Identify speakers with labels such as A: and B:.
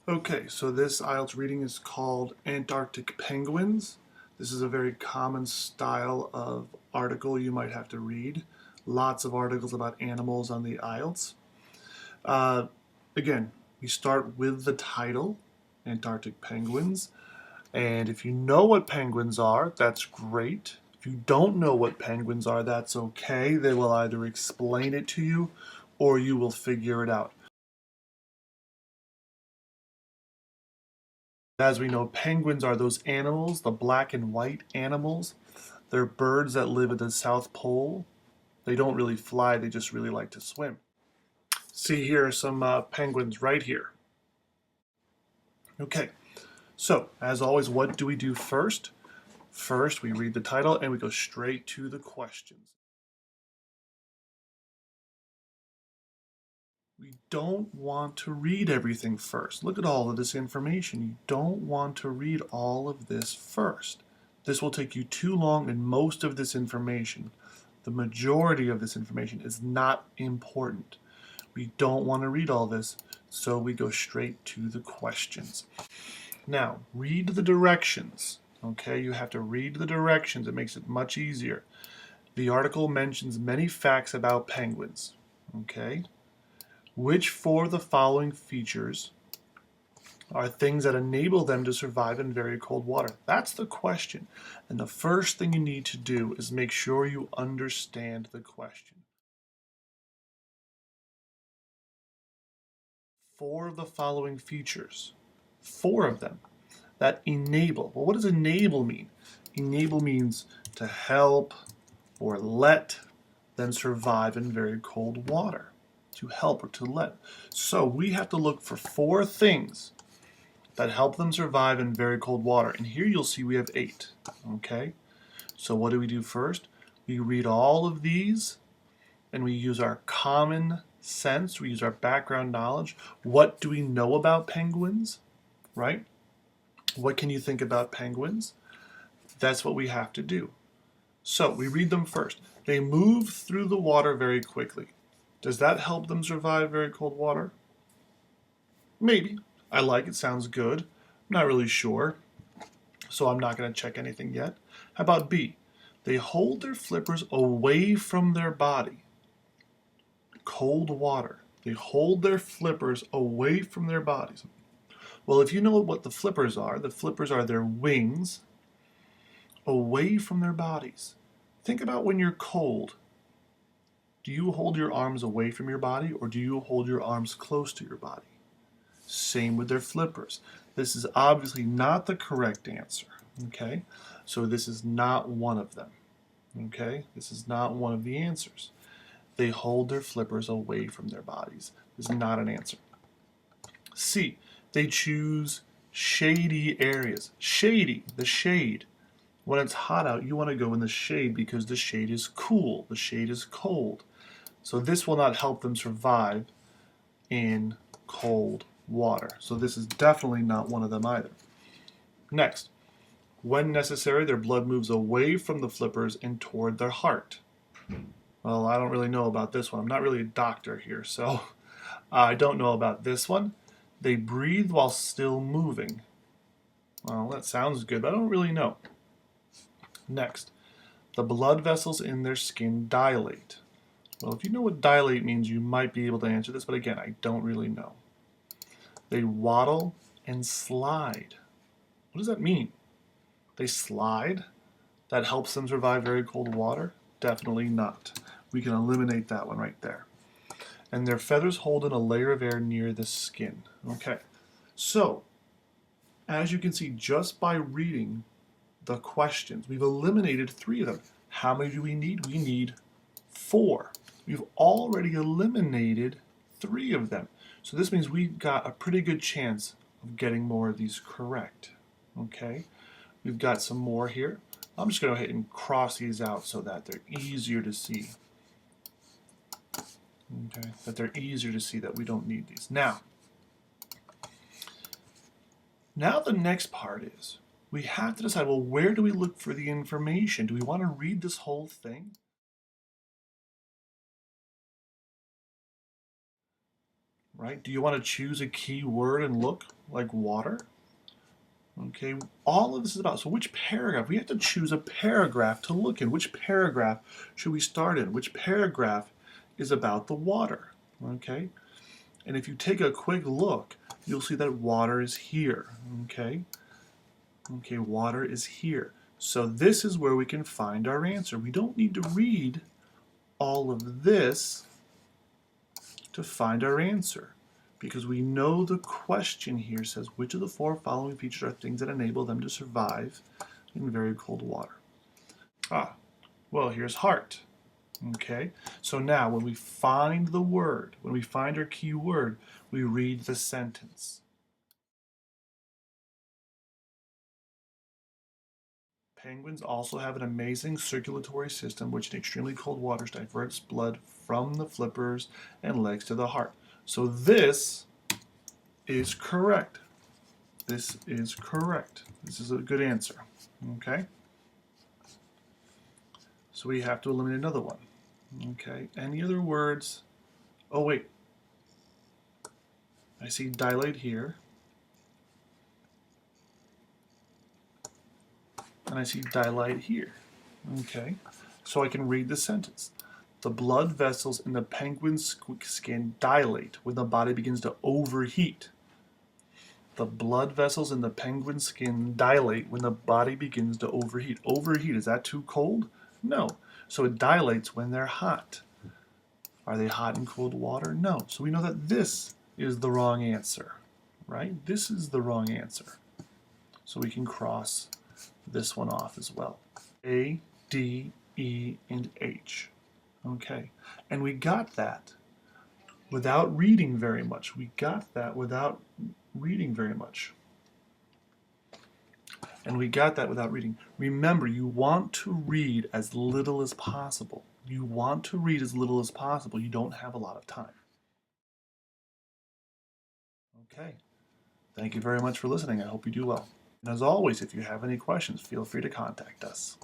A: Okay, so this IELTS reading is called Antarctic Penguins. This is a very common style of article you might have to read. Lots of articles about animals on the IELTS. Uh, Again, we start with the title, Antarctic Penguins. And if you know what penguins are, that's great. If you don't know what penguins are, that's okay. They will either explain it to you or you will figure it out. As we know, penguins are those animals, the black and white animals. They're birds that live at the South Pole. They don't really fly, they just really like to swim. See, here are some penguins right here. Okay, so as always, what do we do first? First, we read the title and we go straight to the questions. We don't want to read everything first. Look at all of this information. You don't want to read all of this first. This will take you too long, and most of this information, the majority of this information, is not important. We don't want to read all this, so we go straight to the questions. Now, read the directions. Okay, you have to read the directions. It makes it much easier. The article mentions many facts about penguins. Okay, which four of the following features are things that enable them to survive in very cold water? That's the question. And the first thing you need to do is make sure you understand the question. Four of the following features. Four of them that enable. Well, what does enable mean? Enable means to help or let them survive in very cold water. To help or to let. So we have to look for four things that help them survive in very cold water. And here you'll see we have 8. Okay? So what do we do first? We read all of these and we use our common sense, we use our background knowledge. What do we know about penguins? Right? What can you think about penguins? That's what we have to do. So we read them first. They move through the water very quickly. Does that help them survive very cold water? Maybe. I like it, sounds good. I'm not really sure, so I'm not going to check anything yet. How about B? They hold their flippers away from their body. Cold water. They hold their flippers away from their bodies. Well, if you know what the flippers are their wings away from their bodies. Think about when you're cold. Do you hold your arms away from your body or do you hold your arms close to your body? Same with their flippers. This is obviously not the correct answer, okay? So this is not one of them, okay? This is not one of the answers. They hold their flippers away from their bodies. This is not an answer. C, they choose shady areas. Shady, the shade. When it's hot out, you want to go in the shade because the shade is cool, the shade is cold. So this will not help them survive in cold water. So this is definitely not one of them either. Next, when necessary, their blood moves away from the flippers and toward their heart. Well, I don't really know about this one. I'm not really a doctor here, so I don't know about this one. They breathe while still moving. Well, that sounds good, but I don't really know. Next, the blood vessels in their skin dilate. Well, if you know what dilate means, you might be able to answer this, but again, I don't really know. They waddle and slide. What does that mean? They slide? That helps them survive very cold water? Definitely not. We can eliminate that one right there. And their feathers hold in a layer of air near the skin. Okay, so as you can see, just by reading the questions, we've eliminated 3 of them. How many do we need? We need 4. We've already eliminated 3 of them. So this means we've got a pretty good chance of getting more of these correct. Okay, we've got some more here. I'm just going to go ahead and cross these out so that they're easier to see. Okay, that they're easier to see, that we don't need these. Now the next part is we have to decide, well, where do we look for the information? Do we want to read this whole thing? Right? Do you want to choose a key word and look? like water. Okay, all of this is about, so which paragraph? We have to choose a paragraph to look in. Which paragraph should we start in? Which paragraph is about the water? Okay, and if you take a quick look, you'll see that water is here. Okay, okay, water is here. So this is where we can find our answer. We don't need to read all of this to find our answer, because we know the question here says, which of the four following features are things that enable them to survive in very cold water? Well, here's heart. Okay, so now when we find the word, when we find our key word, we read the sentence. Penguins also have an amazing circulatory system which in extremely cold waters diverts blood from the flippers and legs to the heart. So this is correct. This is correct. This is a good answer. Okay? So we have to eliminate another one. Okay, any other words? Oh, wait. I see dilate here. And I see dilate here. Okay, so I can read the sentence. The blood vessels in the penguin's skin dilate when the body begins to overheat. The blood vessels in the penguin's skin dilate when the body begins to overheat. Overheat, is that too cold? No. So it dilates when they're hot. Are they hot in cold water? No. So we know that this is the wrong answer, right? This is the wrong answer. So we can cross this one off as well. A, D, E, and H. Okay. And we got that without reading very much. We got that without reading very much. And we got that without reading. Remember, you want to read as little as possible. You want to read as little as possible. You don't have a lot of time. Okay. Thank you very much for listening. I hope you do well. And as always, if you have any questions, feel free to contact us.